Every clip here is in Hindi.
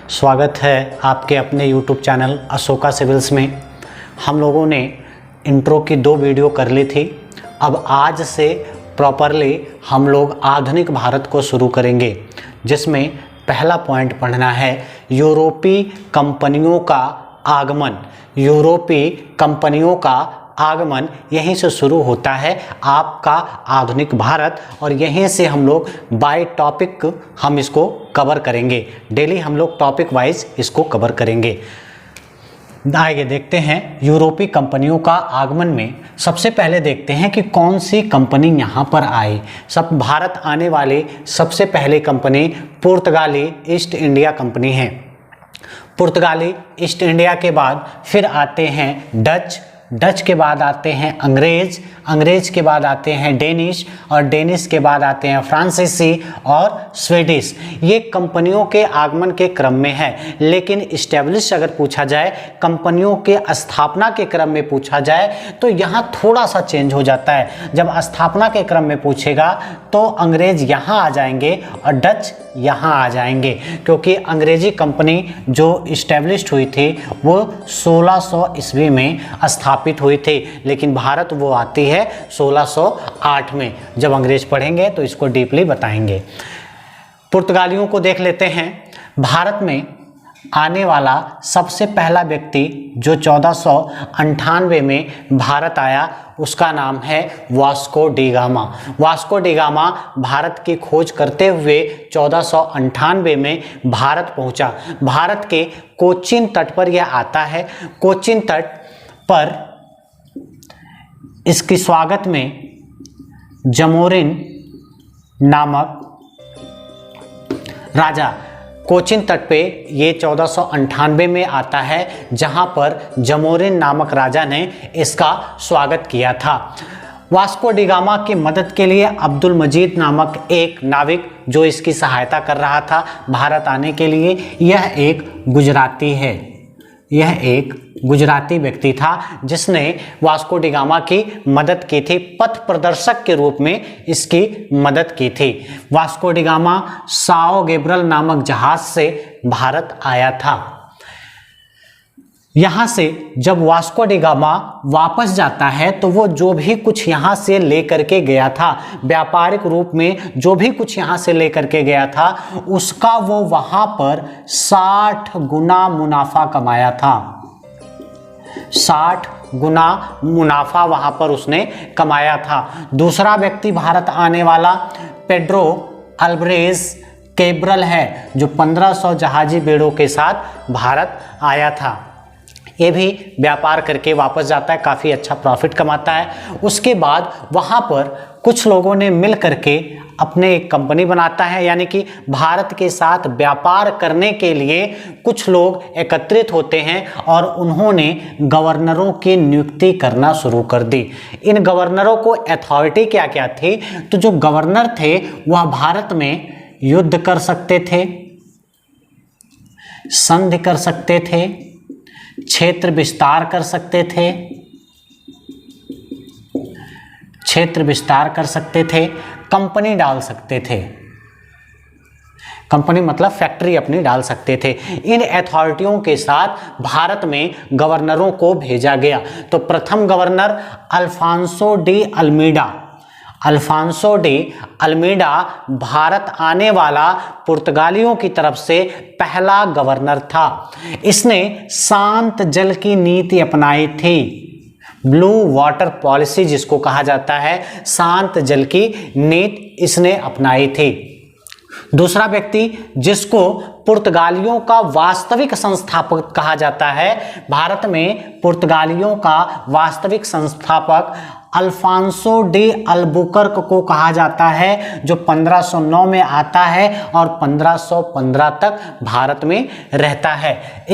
स्वागत है आपके अपने YouTube चैनल अशोका सिविल्स में। हम लोगों ने इंट्रो की 2 वीडियो कर ली थी। अब आज से प्रॉपरली हम लोग आधुनिक भारत को शुरू करेंगे, जिसमें पहला पॉइंट पढ़ना है यूरोपीय कंपनियों का आगमन। यूरोपीय कंपनियों का आगमन यहीं से शुरू होता है आपका आधुनिक भारत, और यहीं से हम लोग बाय टॉपिक हम इसको कवर करेंगे। डेली हम लोग टॉपिक वाइज इसको कवर करेंगे। आइए देखते हैं यूरोपीय कंपनियों का आगमन में सबसे पहले देखते हैं कि कौन सी कंपनी यहाँ पर आई। सब भारत आने वाली सबसे पहले कंपनी पुर्तगाली ईस्ट इंडिया कंपनी है। पुर्तगाली ईस्ट इंडिया के बाद फिर आते हैं डच के बाद आते हैं अंग्रेज के बाद आते हैं डेनिश, और डेनिश के बाद आते हैं फ्रांसीसी और स्वीडिश। ये कंपनियों के आगमन के क्रम में है। लेकिन इस्टेब्लिश अगर पूछा जाए, कंपनियों के स्थापना के क्रम में पूछा जाए, तो यहाँ थोड़ा सा चेंज हो जाता है। जब स्थापना के क्रम में पूछेगा तो अंग्रेज यहाँ आ जाएंगे और डच यहाँ आ जाएंगे, क्योंकि अंग्रेजी कंपनी जो इस्टेब्लिश्ड हुई थी वो 1600 ईस्वी में स्थापित हुई थी, लेकिन भारत वो आती है 1608 में। जब अंग्रेज पढ़ेंगे तो इसको डीपली बताएंगे। पुर्तगालियों को देख लेते हैं। भारत में आने वाला सबसे पहला व्यक्ति जो 1498 में भारत आया, उसका नाम है Vasco D gamma. Vasco D gamma Bharat की खोज करते हुए 1498 में भारत पहुंचा। भारत के कोचीन तट पर यह आता है। कोचीन तट पर इसके स्वागत में जमोरिन नामक राजा, कोचीन तट पे ये 1498 में आता है, जहां पर जमोरिन नामक राजा ने इसका स्वागत किया था। वास्को डी गामा की मदद के लिए अब्दुल मजीद नामक एक नाविक जो इसकी सहायता कर रहा था भारत आने के लिए, यह एक गुजराती व्यक्ति था, जिसने वास्को डी गामा की मदद की थी। पथ प्रदर्शक के रूप में इसकी मदद की थी। Vasco D gamma Sao Gabriel नामक जहाज से भारत आया था। यहाँ से जब वास्को डी गामा वापस जाता है तो वो जो भी कुछ यहाँ से लेकर के गया था, व्यापारिक रूप में जो भी कुछ यहाँ से लेकर के गया था, उसका वो वहाँ पर 60 गुना मुनाफा कमाया था। 60 गुना मुनाफा वहाँ पर उसने कमाया था। दूसरा व्यक्ति भारत आने वाला पेड्रो अल्वारेज कैब्रल है, जो 1500 जहाजी बेड़ों के साथ भारत आया था। ये भी व्यापार करके वापस जाता है, काफ़ी अच्छा प्रॉफिट कमाता है। उसके बाद वहाँ पर कुछ लोगों ने मिल करके अपने एक कंपनी बनाता है, यानी कि भारत के साथ व्यापार करने के लिए कुछ लोग एकत्रित होते हैं और उन्होंने गवर्नरों की नियुक्ति करना शुरू कर दी। इन गवर्नरों को अथॉरिटी क्या क्या थी? तो जो गवर्नर थे वह भारत में युद्ध कर सकते थे, संधि कर सकते थे, क्षेत्र विस्तार कर सकते थे, कंपनी डाल सकते थे। कंपनी मतलब फैक्ट्री अपनी डाल सकते थे। इन अथॉरिटियों के साथ भारत में गवर्नरों को भेजा गया। तो प्रथम governor Alfonso de Almeida Bharat आने वाला पुर्तगालियों की तरफ से पहला गवर्नर था। इसने शांत जल की नीति अपनाई थी। ब्लू वाटर पॉलिसी जिसको कहा जाता है, शांत जल की नीति इसने अपनाई थी। दूसरा व्यक्ति जिसको पुर्तगालियों का वास्तविक संस्थापक कहा जाता है, भारत में पुर्तगालियों का वास्तविक संस्थापक अल्फांसो डी अल्बुकर्क को कहा जाता है, जो 1509 में आता है और 1515 तक भारत में रहता है।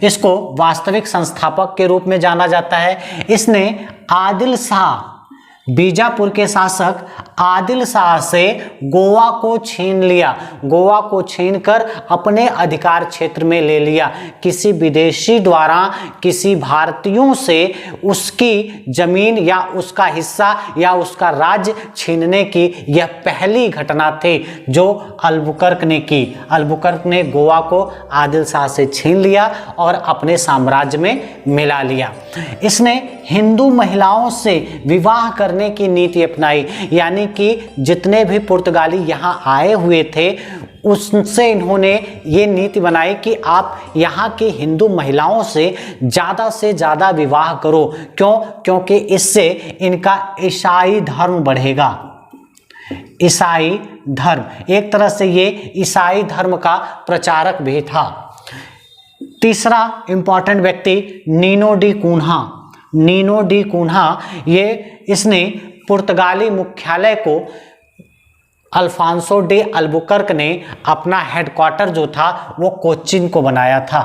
इसको वास्तविक संस्थापक के रूप में जाना जाता है। इसने आदिल शाह बीजापुर के शासक आदिल शाह से गोवा को छीन लिया, गोवा को छीनकर अपने अधिकार क्षेत्र में ले लिया। किसी विदेशी द्वारा किसी भारतीयों से उसकी जमीन या उसका हिस्सा या उसका राज्य छीनने की यह पहली घटना थी जो अल्बुकर्क ने की। अल्बुकर्क ने गोवा को आदिल शाह से छीन लिया और अपने साम्राज्य में मिला लिया। इसने हिंदू महिलाओं से विवाह करने की नीति अपनाई, यानी कि जितने भी पुर्तगाली यहाँ आए हुए थे उससे इन्होंने ये नीति बनाई कि आप यहाँ की हिंदू महिलाओं से ज़्यादा विवाह करो। क्यों? क्योंकि इससे इनका ईसाई धर्म बढ़ेगा। ईसाई धर्म, एक तरह से ये ईसाई धर्म का प्रचारक भी था। तीसरा इंपॉर्टेंट व्यक्ति नीनो डी कून्हा। नीनो डी कून्हा इसने पुर्तगाली मुख्यालय को अल्फांसो डे अल्बुकर्क ने अपना हेडक्वार्टर जो था वो कोच्चिन को बनाया था,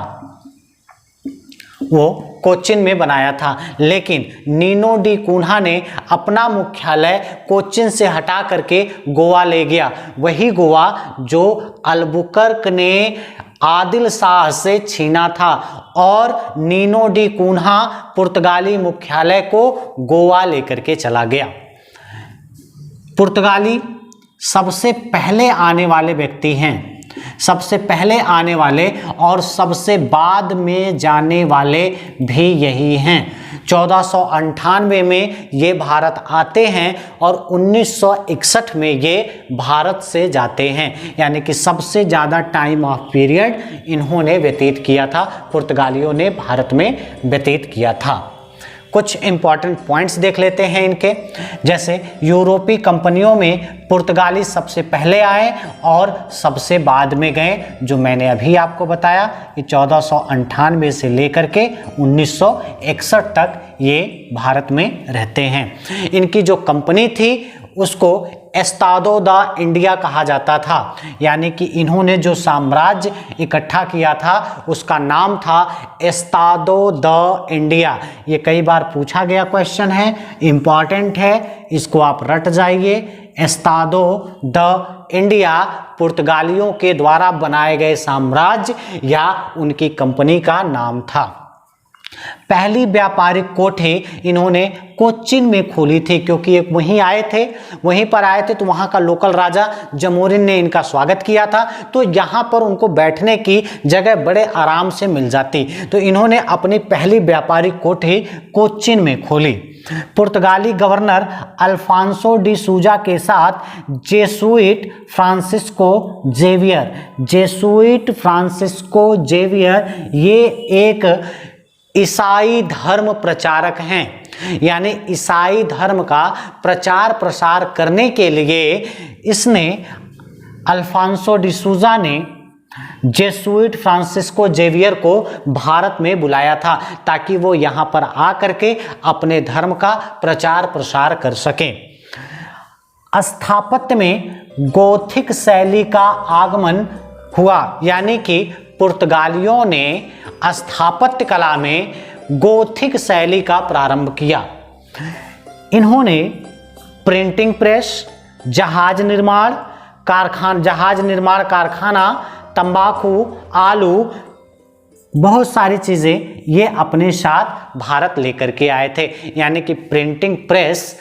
वो कोच्चिन में बनाया था। लेकिन नीनो डी कून्हा ने अपना मुख्यालय कोच्चिन से हटा करके गोवा ले गया, वही गोवा जो अल्बुकर्क ने आदिल शाह से छीना था। और नीनो डी कून्हा पुर्तगाली मुख्यालय को गोवा लेकर के चला गया। पुर्तगाली सबसे पहले आने वाले व्यक्ति हैं, सबसे पहले आने वाले और सबसे बाद में जाने वाले भी यही हैं। 1498 में ये भारत आते हैं और 1961 में ये भारत से जाते हैं, यानी कि सबसे ज़्यादा टाइम ऑफ पीरियड इन्होंने व्यतीत किया था, पुर्तगालियों ने भारत में व्यतीत किया था। कुछ इंपॉर्टेंट पॉइंट्स देख लेते हैं इनके, जैसे यूरोपीय कंपनियों में पुर्तगाली सबसे पहले आए और सबसे बाद में गए, जो मैंने अभी आपको बताया कि 1498 से लेकर के 1961 तक ये भारत में रहते हैं। इनकी जो कंपनी थी उसको एस्तादो द इंडिया कहा जाता था, यानी कि इन्होंने जो साम्राज्य इकट्ठा किया था उसका नाम था एस्तादो द इंडिया। ये कई बार पूछा गया क्वेश्चन है, इंपॉर्टेंट है, इसको आप रट जाइए। एस्तादो द इंडिया पुर्तगालियों के द्वारा बनाए गए साम्राज्य या उनकी कंपनी का नाम था। पहली व्यापारिक कोठी इन्होंने कोच्चिन में खोली थी, क्योंकि एक वहीं आए थे, वहीं पर आए थे तो वहाँ का लोकल राजा जमोरिन ने इनका स्वागत किया था, तो यहाँ पर उनको बैठने की जगह बड़े आराम से मिल जाती, तो इन्होंने अपनी पहली व्यापारिक कोठी कोच्चिन में खोली। पुर्तगाली गवर्नर अल्फांसो डी सूजा के साथ जेसुइट फ्रांसिस्को जेवियर ये एक ईसाई धर्म प्रचारक हैं, यानी ईसाई धर्म का प्रचार प्रसार करने के लिए इसने अल्फांसो डी सूजा ने जेसुइट फ्रांसिस्को जेवियर को भारत में बुलाया था ताकि वो यहाँ पर आकर के अपने धर्म का प्रचार प्रसार कर सकें। स्थापत्य में गोथिक शैली का आगमन हुआ, यानी कि पुर्तगालियों ने स्थापत्य कला में गोथिक शैली का प्रारंभ किया। इन्होंने प्रिंटिंग प्रेस, जहाज निर्माण कारखाना, तंबाकू, आलू, बहुत सारी चीज़ें ये अपने साथ भारत लेकर के आए थे, यानी कि प्रिंटिंग प्रेस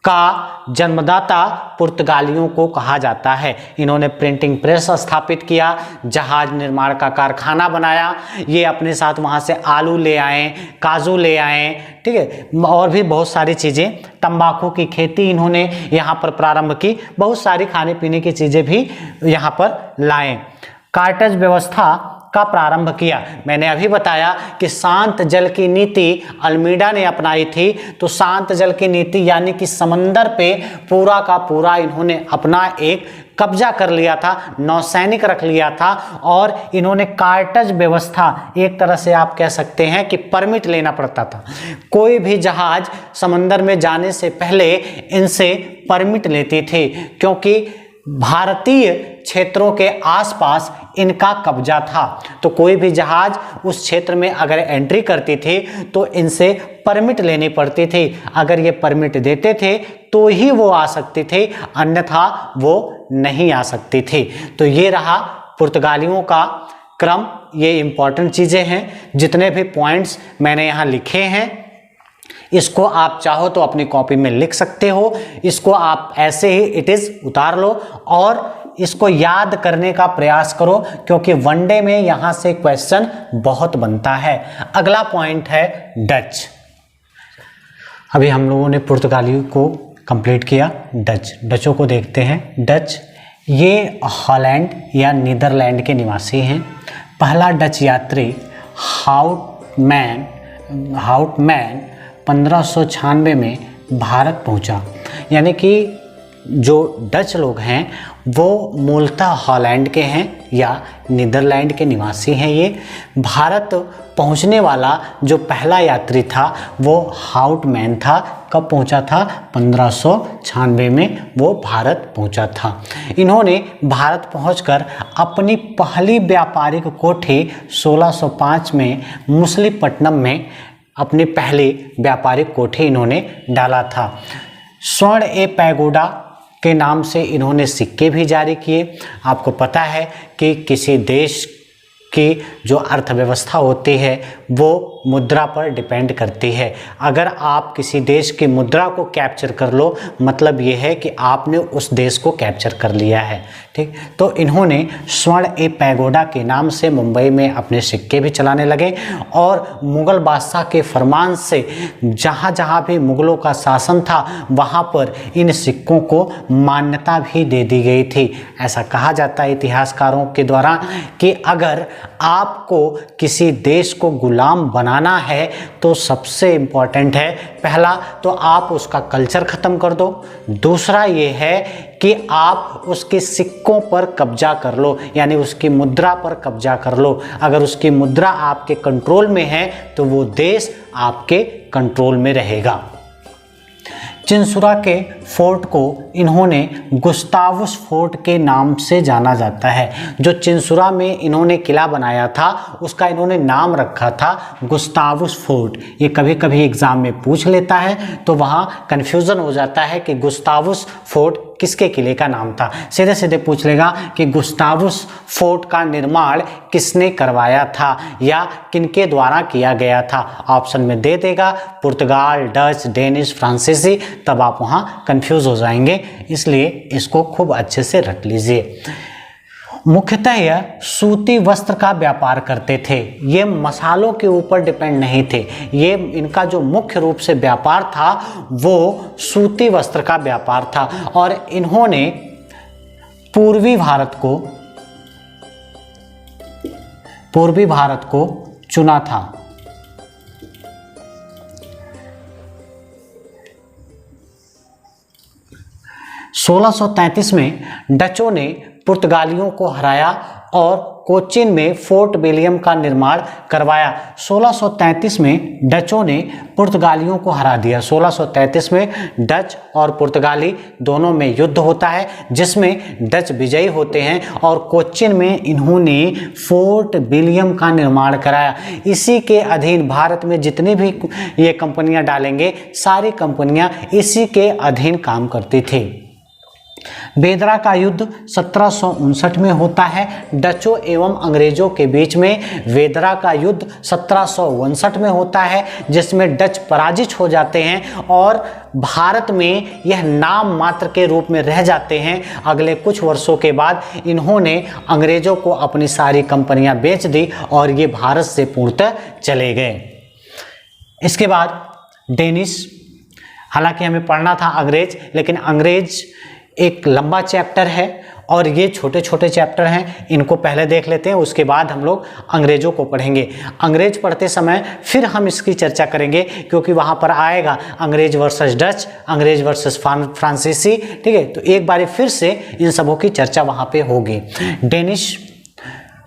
का जन्मदाता पुर्तगालियों को कहा जाता है। इन्होंने प्रिंटिंग प्रेस स्थापित किया, जहाज निर्माण का कारखाना बनाया, ये अपने साथ वहाँ से आलू ले आए, काजू ले आए, ठीक है, और भी बहुत सारी चीज़ें, तंबाकू की खेती इन्होंने यहाँ पर प्रारंभ की, बहुत सारी खाने पीने की चीज़ें भी यहाँ पर लाए। कार्टेज व्यवस्था का प्रारंभ किया। मैंने अभी बताया कि शांत जल की नीति अल्मीडा ने अपनाई थी, तो शांत जल की नीति यानी कि समंदर पे पूरा का पूरा इन्होंने अपना एक कब्जा कर लिया था, नौसैनिक रख लिया था, और इन्होंने कार्टेज व्यवस्था, एक तरह से आप कह सकते हैं कि परमिट लेना पड़ता था। कोई भी जहाज समंदर में जाने से पहले इनसे परमिट लेते थे, क्योंकि भारतीय क्षेत्रों के आसपास इनका कब्जा था, तो कोई भी जहाज उस क्षेत्र में अगर एंट्री करती थी तो इनसे परमिट लेनी पड़ती थी। अगर ये परमिट देते थे तो ही वो आ सकते थे, अन्यथा वो नहीं आ सकते थे। तो ये रहा पुर्तगालियों का क्रम। ये इंपॉर्टेंट चीज़ें हैं। जितने भी पॉइंट्स मैंने यहाँ लिखे हैं इसको आप चाहो तो अपनी कॉपी में लिख सकते हो। इसको आप ऐसे ही इट इज़ उतार लो और इसको याद करने का प्रयास करो, क्योंकि वनडे में यहाँ से क्वेश्चन बहुत बनता है। अगला पॉइंट है डच। अभी हम लोगों ने पुर्तगाली को कंप्लीट किया। डचों को देखते हैं। डच ये हॉलैंड या नीदरलैंड के निवासी हैं। पहला डच यात्री हाउटमैन 1596 में भारत पहुंचा। यानी कि जो डच लोग हैं वो मूलतः हॉलैंड के हैं या नीदरलैंड के निवासी हैं। ये भारत पहुंचने वाला जो पहला यात्री था वो हाउटमैन था। कब पहुंचा था? 1596 में वो भारत पहुंचा था। इन्होंने भारत पहुंचकर अपनी पहली व्यापारिक कोठी 1605 में मुसलीपट्टनम में अपनी पहली व्यापारिक कोठी इन्होंने डाला था। स्वर्ण ए पैगोडा के नाम से इन्होंने सिक्के भी जारी किए। आपको पता है कि किसी देश की जो अर्थव्यवस्था होती है वो मुद्रा पर डिपेंड करती है। अगर आप किसी देश की मुद्रा को कैप्चर कर लो, मतलब ये है कि आपने उस देश को कैप्चर कर लिया है। ठीक, तो इन्होंने स्वर्ण ए पैगोडा के नाम से मुंबई में अपने सिक्के भी चलाने लगे और मुग़ल बादशाह के फरमान से जहाँ जहाँ भी मुग़लों का शासन था वहाँ पर इन सिक्कों को मान्यता भी दे दी गई थी। ऐसा कहा जाता है इतिहासकारों के द्वारा कि अगर आपको किसी देश को गुलाम बनाना है तो सबसे इम्पॉर्टेंट है, पहला तो आप उसका कल्चर ख़त्म कर दो। दूसरा ये है कि आप उसके सिक्कों पर कब्जा कर लो, यानी उसकी मुद्रा पर कब्जा कर लो। अगर उसकी मुद्रा आपके कंट्रोल में है तो वो देश आपके कंट्रोल में रहेगा। चिंसुरा के फोर्ट को इन्होंने गुस्तावुस फोर्ट के नाम से जाना जाता है। जो चिंसुरा में इन्होंने किला बनाया था उसका इन्होंने नाम रखा था गुस्तावुस फोर्ट। ये कभी कभी एग्जाम में पूछ लेता है तो वहाँ कन्फ्यूज़न हो जाता है कि गुस्तावुस फोर्ट किसके किले का नाम था। सीधे सीधे पूछ लेगा कि गुस्तावुस फोर्ट का निर्माण किसने करवाया था या किनके द्वारा किया गया था। ऑप्शन में दे देगा पुर्तगाल, डच, डेनिश, फ्रांसीसी, तब आप वहाँ कंफ्यूज हो जाएंगे, इसलिए इसको खूब अच्छे से रट लीजिए। मुख्यतः यह सूती वस्त्र का व्यापार करते थे। ये मसालों के ऊपर डिपेंड नहीं थे। ये इनका जो मुख्य रूप से व्यापार था वो सूती वस्त्र का व्यापार था और इन्होंने पूर्वी भारत को चुना था। 1633 में डचों ने पुर्तगालियों को हराया और कोचिन में फोर्ट विलियम का निर्माण करवाया। 1633 में डचों ने पुर्तगालियों को हरा दिया। 1633 में डच और पुर्तगाली दोनों में युद्ध होता है जिसमें डच विजयी होते हैं और कोचिन में इन्होंने फोर्ट विलियम का निर्माण कराया। इसी के अधीन भारत में जितनी भी ये कंपनियां डालेंगे सारी कंपनियां इसी के अधीन काम करती थी। बेदरा का युद्ध 1759 में होता है। डचों एवं अंग्रेजों के बीच में वेदरा का युद्ध 1759 में होता है जिसमें डच पराजित हो जाते हैं और भारत में यह नाम मात्र के रूप में रह जाते हैं। अगले कुछ वर्षों के बाद इन्होंने अंग्रेजों को अपनी सारी कंपनियां बेच दी और ये भारत से पूर्णतः चले गए। इसके बाद डेनिश, हालांकि हमें पढ़ना था अंग्रेज, लेकिन अंग्रेज एक लंबा चैप्टर है और ये छोटे छोटे चैप्टर हैं, इनको पहले देख लेते हैं, उसके बाद हम लोग अंग्रेजों को पढ़ेंगे। अंग्रेज पढ़ते समय फिर हम इसकी चर्चा करेंगे क्योंकि वहाँ पर आएगा अंग्रेज वर्सेस डच, अंग्रेज वर्सेस फ्रांसीसी, ठीक है। तो एक बार फिर से इन सबों की चर्चा वहाँ पे होगी। डेनिश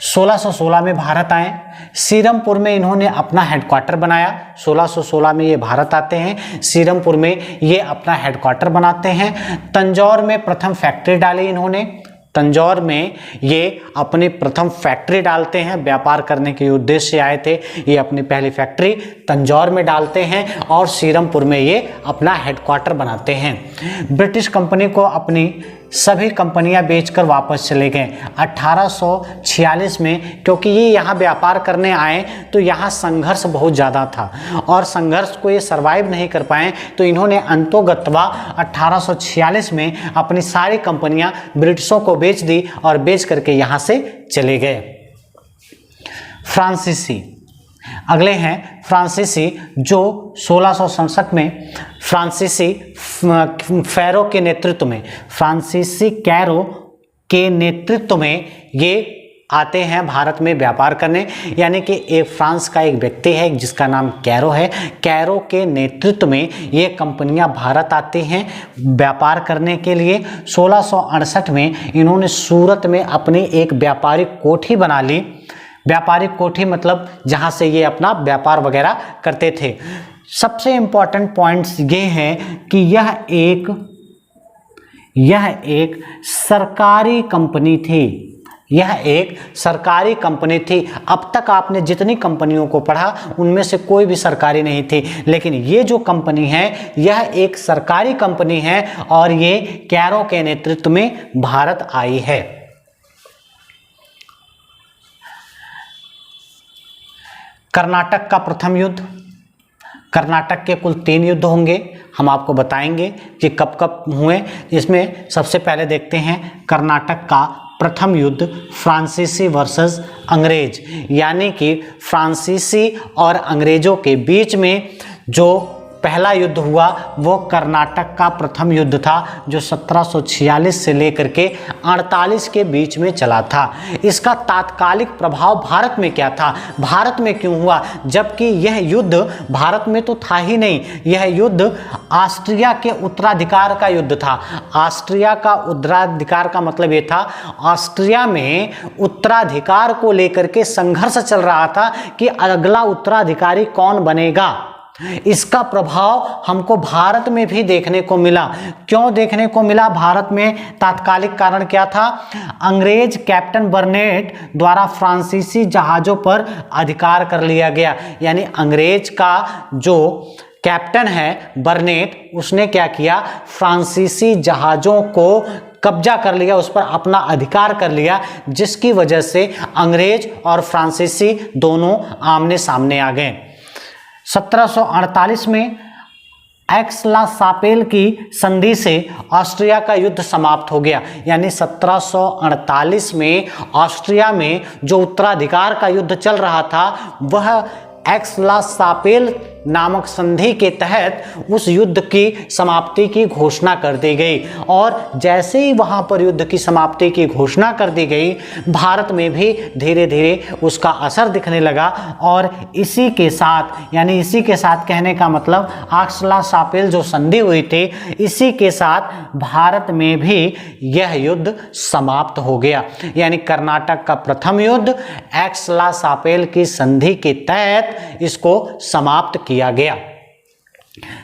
1616 में भारत आए। सीरमपुर में इन्होंने अपना हेडक्वार्टर बनाया। 1616 में ये भारत आते हैं, सीरमपुर में ये अपना हेडक्वार्टर बनाते हैं। तंजौर में प्रथम फैक्ट्री डाली इन्होंने तंजौर में ये अपनी प्रथम फैक्ट्री डालते हैं। व्यापार करने के उद्देश्य से आए थे, ये अपनी पहली फैक्ट्री तंजौर में डालते हैं और सीरमपुर में ये अपना हेडक्वार्टर बनाते हैं। ब्रिटिश कंपनी को अपनी सभी कंपनियां बेचकर वापस चले गए 1846 में, क्योंकि ये यहाँ व्यापार करने आए तो यहाँ संघर्ष बहुत ज़्यादा था और संघर्ष को ये सरवाइव नहीं कर पाए, तो इन्होंने अंतोगत्वा 1846 में अपनी सारी कंपनियां ब्रिटिशों को बेच दी और बेच करके यहाँ से चले गए। फ्रांसीसी अगले हैं फ्रांसीसी, जो 1667 में फ्रांसीसी फैरो के नेतृत्व में, फ्रांसीसी कैरो के नेतृत्व में ये आते हैं भारत में व्यापार करने। यानी कि एक फ्रांस का एक व्यक्ति है जिसका नाम कैरो है। कैरो के नेतृत्व में ये कंपनियां भारत आती हैं व्यापार करने के लिए। 1668 में इन्होंने सूरत में अपनी एक व्यापारिक कोठी बना ली। व्यापारिक कोठी मतलब जहां से ये अपना व्यापार वगैरह करते थे। सबसे इम्पॉर्टेंट पॉइंट्स ये हैं कि यह एक सरकारी कंपनी थी। यह एक सरकारी कंपनी थी। अब तक आपने जितनी कंपनियों को पढ़ा उनमें से कोई भी सरकारी नहीं थी, लेकिन ये जो कंपनी है यह एक सरकारी कंपनी है और ये कैरो के नेतृत्व में भारत आई है। कर्नाटक का प्रथम युद्ध। कर्नाटक के कुल 3 युद्ध होंगे, हम आपको बताएंगे कि कब कब हुए। इसमें सबसे पहले देखते हैं कर्नाटक का प्रथम युद्ध, फ्रांसीसी वर्सेस अंग्रेज। यानी कि फ्रांसीसी और अंग्रेजों के बीच में जो पहला युद्ध हुआ वो कर्नाटक का प्रथम युद्ध था, जो 1746 से लेकर के 48 के बीच में चला था। इसका तात्कालिक प्रभाव भारत में क्या था, भारत में क्यों हुआ, जबकि यह युद्ध भारत में तो था ही नहीं। यह युद्ध ऑस्ट्रिया के उत्तराधिकार का युद्ध था। ऑस्ट्रिया का उत्तराधिकार का मतलब ये था, ऑस्ट्रिया में उत्तराधिकार को लेकर के संघर्ष चल रहा था कि अगला उत्तराधिकारी कौन बनेगा। इसका प्रभाव हमको भारत में भी देखने को मिला। क्यों देखने को मिला भारत में, तात्कालिक कारण क्या था, अंग्रेज कैप्टन बर्नेट द्वारा फ्रांसीसी जहाज़ों पर अधिकार कर लिया गया। यानी अंग्रेज का जो कैप्टन है बर्नेट, उसने क्या किया, फ्रांसीसी जहाज़ों को कब्जा कर लिया, उस पर अपना अधिकार कर लिया, जिसकी वजह से अंग्रेज और फ्रांसीसी दोनों आमने सामने आ गए। 1748 में एक्स-ला-शापेल की संधि से ऑस्ट्रिया का युद्ध समाप्त हो गया। यानी 1748 में ऑस्ट्रिया में जो उत्तराधिकार का युद्ध चल रहा था वह एक्स-ला-शापेल नामक संधि के तहत उस युद्ध की समाप्ति की घोषणा कर दी गई। और जैसे ही वहां पर युद्ध की समाप्ति की घोषणा कर दी गई, भारत में भी धीरे धीरे उसका असर दिखने लगा। और इसी के साथ, यानी इसी के साथ कहने का मतलब एक्स-ला-शापेल जो संधि हुई थी, इसी के साथ भारत में भी यह युद्ध समाप्त हो गया। यानी कर्नाटक का प्रथम युद्ध एक्स-ला-शापेल की संधि के तहत इसको समाप्त किया गया।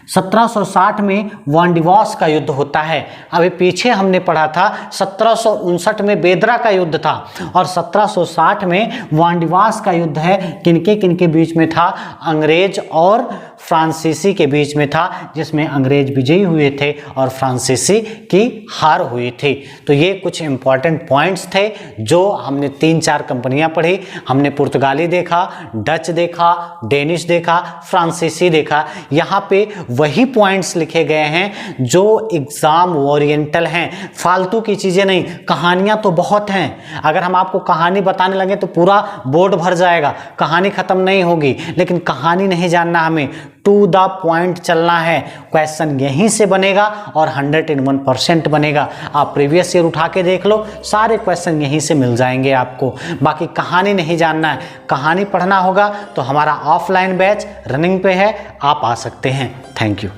1760 में वांडिवास का युद्ध होता है। अभी पीछे हमने पढ़ा था 1759 में बेदरा का युद्ध था और 1760 में वांडिवास का युद्ध है। किनके बीच में था, अंग्रेज और फ्रांसीसी के बीच में था, जिसमें अंग्रेज विजयी हुए थे और फ्रांसीसी की हार हुई थी। तो ये कुछ इंपॉर्टेंट पॉइंट्स थे जो हमने 3-4 कंपनियां पढ़ी। हमने पुर्तगाली देखा, डच देखा, डेनिश देखा, फ्रांसीसी देखा। यहाँ पे वही पॉइंट्स लिखे गए हैं जो एग्जाम ओरिएंटल हैं, फालतू की चीजें नहीं। कहानियां तो बहुत हैं, अगर हम आपको कहानी बताने लगे तो पूरा बोर्ड भर जाएगा, कहानी खत्म नहीं होगी। लेकिन कहानी नहीं जानना, हमें टू द पॉइंट चलना है। क्वेश्चन यहीं से बनेगा और 101% बनेगा। आप प्रीवियस ईयर उठा के देख लो, सारे क्वेश्चन यहीं से मिल जाएंगे आपको। बाकी कहानी नहीं जानना है, कहानी पढ़ना होगा तो हमारा ऑफलाइन बैच रनिंग पे है, आप आ सकते हैं। Thank you.